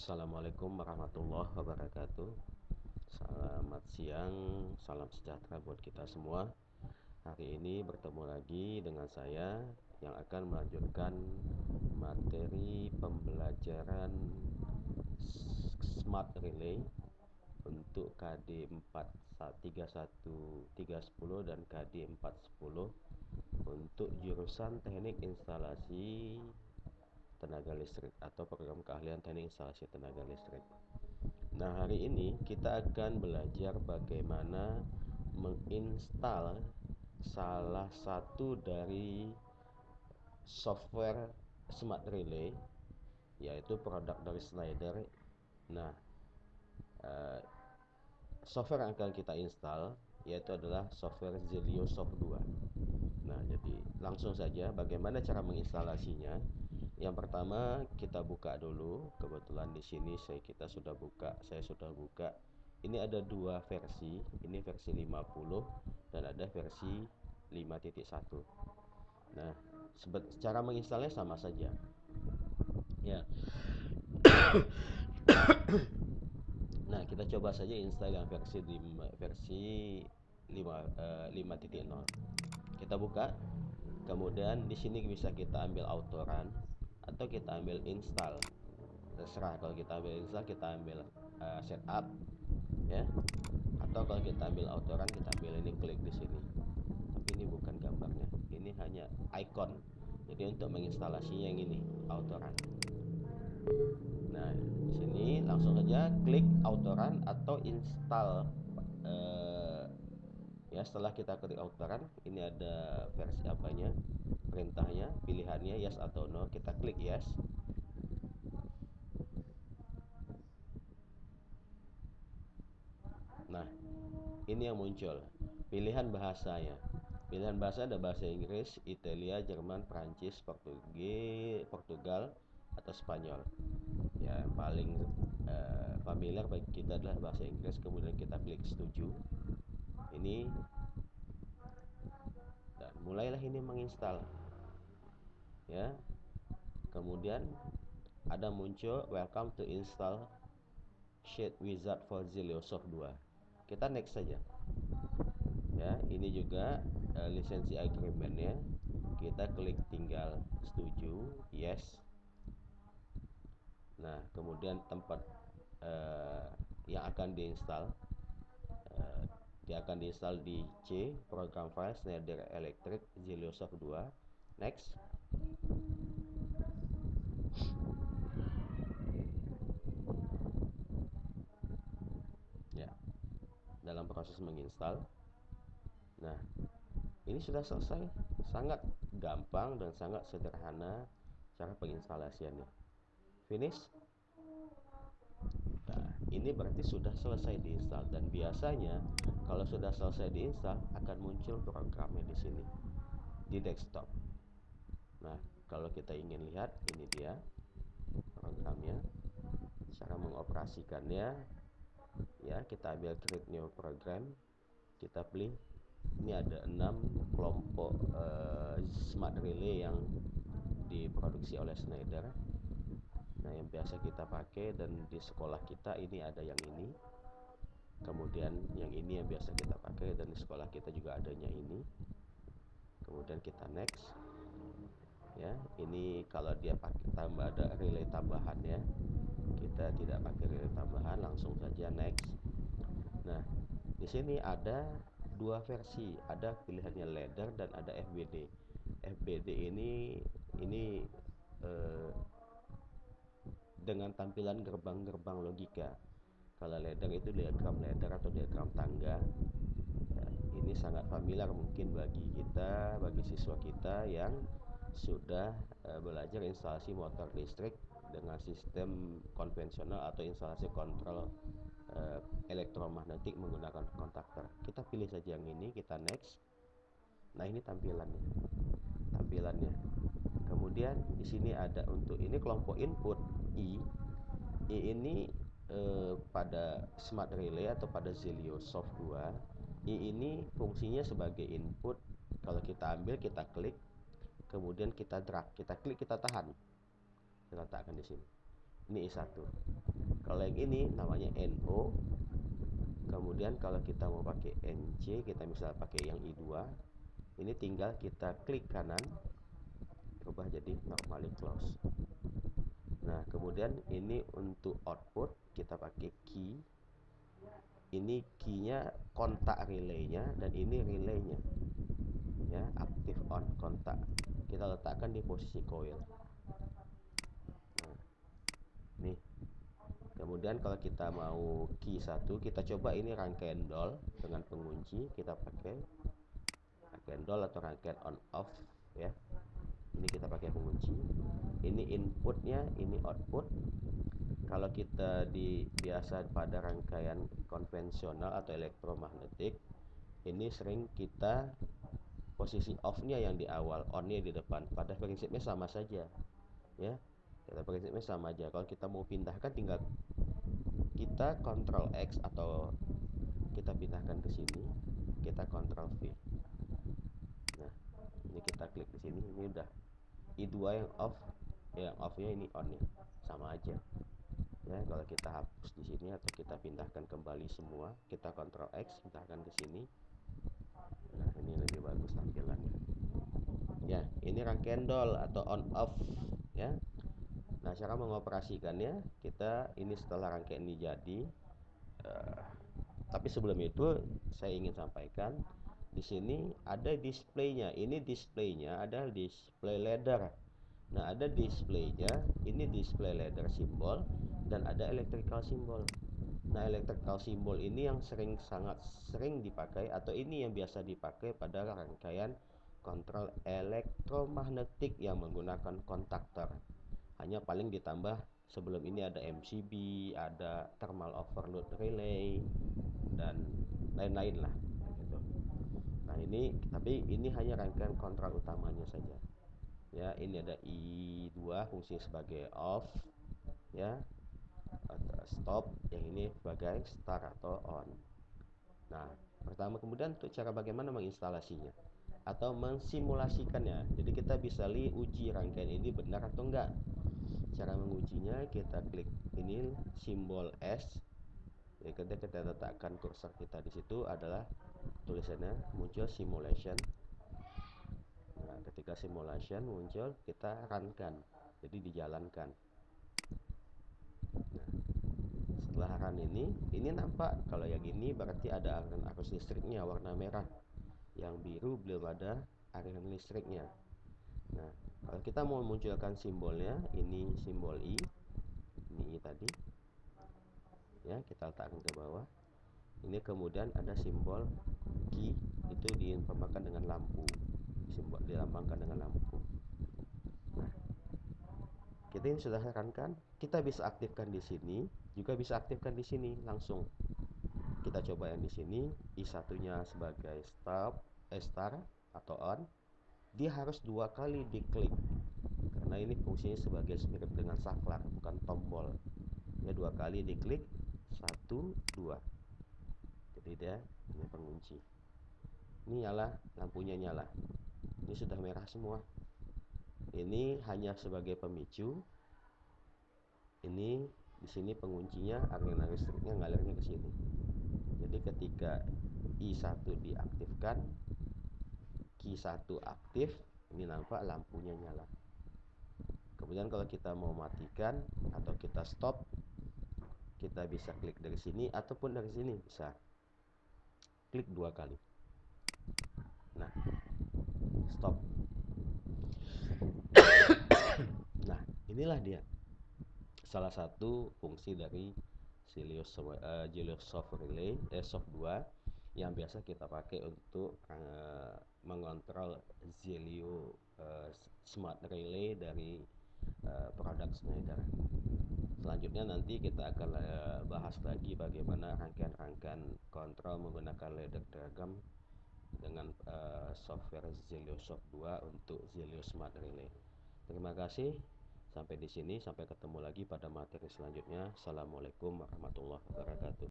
Assalamualaikum warahmatullahi wabarakatuh. Selamat siang, salam sejahtera buat kita semua. Hari ini bertemu lagi dengan saya yang akan melanjutkan materi pembelajaran Smart Relay untuk KD 431 dan KD 410 untuk jurusan Teknik Instalasi Tenaga Listrik atau program keahlian Teknik Instalasi Tenaga Listrik. Nah, hari ini kita akan belajar bagaimana menginstal salah satu dari software Smart Relay, yaitu produk dari Schneider. Nah, software yang akan kita install yaitu adalah software Zelio Soft 2. Nah, jadi langsung saja bagaimana cara menginstalasinya. Yang pertama, kita buka dulu. Kebetulan di sini saya sudah buka. Ini ada dua versi. Ini versi 50 dan ada versi 5.1. Nah, cara menginstalnya sama saja. Ya. Nah, kita coba saja install yang versi 5.0. Kita buka. Kemudian di sini bisa kita ambil autoran atau kita ambil install. Terserah, kalau kita ambil install kita ambil setup ya. Atau kalau kita ambil autoran kita ambil ini, klik di sini. Tapi ini bukan gambarnya. Ini hanya icon. Jadi untuk menginstalasinya yang ini, autoran. Nah, di sini langsung saja klik autoran atau install. Ya, setelah kita klik autoran, ini ada versi apanya, perintahnya, pilihannya yes atau no. Kita klik yes. Nah, ini yang muncul pilihan bahasanya. Pilihan bahasa ada bahasa Inggris, Italia, Jerman, Prancis, Portugal atau Spanyol. Ya, yang paling familiar bagi kita adalah bahasa Inggris. Kemudian kita klik setuju. Ini, dan mulailah ini menginstal. Ya. Kemudian ada muncul welcome to install Sheet Wizard for Zelio Soft 2. Kita next saja. Ya, ini juga lisensi agreementnya. Kita klik tinggal setuju, yes. Nah, kemudian tempat yang akan diinstal, dia akan diinstal di C, program file Schneider Electric Zelio Soft 2. Next. Ya, dalam proses menginstal. Nah, ini sudah selesai. Sangat gampang dan sangat sederhana cara penginstalasiannya. Finish. Nah, ini berarti sudah selesai diinstal, dan biasanya kalau sudah selesai diinstal akan muncul programnya di sini di desktop. Nah, kalau kita ingin lihat, ini dia programnya, cara mengoperasikannya. Ya, kita ambil create new program, kita pilih. Ini ada 6 kelompok Smart Relay yang diproduksi oleh Schneider. Nah, yang biasa kita pakai dan di sekolah kita ini ada yang ini. Kemudian yang ini yang biasa kita pakai dan di sekolah kita juga adanya ini. Kemudian kita next. Ya, ini kalau dia pakai tambah, ada relay tambahannya. Kita tidak pakai relay tambahan, langsung saja next. Nah, di sini ada dua versi, ada pilihannya ladder dan ada FBD. FBD ini dengan tampilan gerbang-gerbang logika. Kalau ladder itu diagram ladder atau diagram tangga. Ya, ini sangat familiar mungkin bagi kita, bagi siswa kita yang sudah belajar instalasi motor listrik dengan sistem konvensional atau instalasi kontrol elektromagnetik menggunakan kontaktor. Kita pilih saja yang ini, kita next. Nah, ini tampilannya. Kemudian di sini ada untuk ini kelompok input I ini pada Smart Relay atau pada Zelio Soft 2, I ini fungsinya sebagai input. Kalau kita ambil, kita klik, kemudian kita drag, kita klik, kita tahan, kita letakkan di sini. Ini I1. Kalau yang ini namanya NO. Kemudian kalau kita mau pakai NC, kita misal pakai yang I2, ini tinggal kita klik kanan, berubah jadi normally close. Nah, kemudian ini untuk output kita pakai key. Ini key-nya kontak relaynya, dan ini relaynya, ya, aktif on kontak. Kita letakkan di posisi coil. Nah, nih. Kemudian kalau kita mau key 1, kita coba ini rangkaian dol dengan pengunci, kita pakai rangkaian dol atau rangkaian on off, ya. Ini kita pakai pengunci. Ini inputnya, ini output. Kalau kita biasa pada rangkaian konvensional atau elektromagnetik, ini sering kita posisi off-nya yang di awal, on-nya di depan. Pada prinsipnya sama saja, ya. Pada prinsipnya sama aja. Kalau kita mau pindahkan, tinggal kita Ctrl X atau kita pindahkan ke sini, kita Ctrl V. Nah, ini kita klik di sini, ini udah I2 yang off, yang off-nya ini on-nya. Sama aja. Ya, kalau kita hapus di sini atau kita pindahkan kembali semua, kita Ctrl X, pindahkan ke sini. Nah, ini lebih bagus tampilannya. Ya, ini rangkaian dol atau on off, ya. Nah, cara mengoperasikannya, kita ini setelah rangkaian ini jadi, tapi sebelum itu saya ingin sampaikan di sini ada displaynya. Ini displaynya adalah display ladder. Nah, ada displaynya, ini display ladder simbol, dan ada electrical simbol. Nah, electrical simbol ini yang sangat sering dipakai, atau ini yang biasa dipakai pada rangkaian kontrol elektromagnetik yang menggunakan kontaktor. Hanya paling ditambah sebelum ini ada MCB, ada thermal overload relay, dan lain-lain lah gitu. Nah, ini tapi ini hanya rangkaian kontrol utamanya saja. Ya, ini ada I2 fungsi sebagai off, ya, atau stop, yang ini sebagai start atau on. Nah, pertama kemudian untuk cara bagaimana menginstalasinya atau mensimulasikannya. Jadi kita bisa uji rangkaian ini benar atau enggak. Cara mengujinya, kita klik ini simbol S. Jadi ketika kita letakkan kursor kita di situ, adalah tulisannya muncul simulation. Nah, ketika simulation muncul, kita runkan, jadi dijalankan. Nah, setelah run ini nampak kalau yang ini berarti ada aliran arus listriknya warna merah, yang biru belum ada aliran listriknya. Nah, kalau kita mau munculkan simbolnya, ini simbol I, ini I tadi, ya, kita letakkan ke bawah. Ini kemudian ada simbol key, itu diinformasikan dengan lampu, simbol dilambangkan dengan lampu. Nah, kita ini sudah sarankan, kita bisa aktifkan di sini, juga bisa aktifkan di sini langsung. Kita coba yang di sini, I1-nya sebagai start atau on. Dia harus 2 kali diklik, karena ini fungsinya sebagai mirip dengan saklar, bukan tombol. Ya, 2 kali diklik, 1, 2. Jadi dia ini pengunci. Ini nyala, lampunya nyala. Ini sudah merah semua. Ini hanya sebagai pemicu. Ini di sini penguncinya, aliran listriknya ngalirnya ke sini. Jadi ketika I1 diaktifkan, Q1 aktif, ini nampak lampunya nyala. Kemudian kalau kita mau matikan atau kita stop, kita bisa klik dari sini ataupun dari sini bisa. Klik 2 kali. Nah, stop. Nah, inilah dia salah satu fungsi dari Zelios Soft Relay Soft 2 yang biasa kita pakai untuk mengontrol Zelio Smart Relay dari produk Schneider. Selanjutnya nanti kita akan bahas lagi bagaimana rangkaian-rangkaian kontrol menggunakan ladder diagram dengan software Zelio Soft 2 untuk Zelio Smart Relay. Terima kasih. Sampai di sini, sampai ketemu lagi pada materi selanjutnya. Assalamualaikum warahmatullahi wabarakatuh.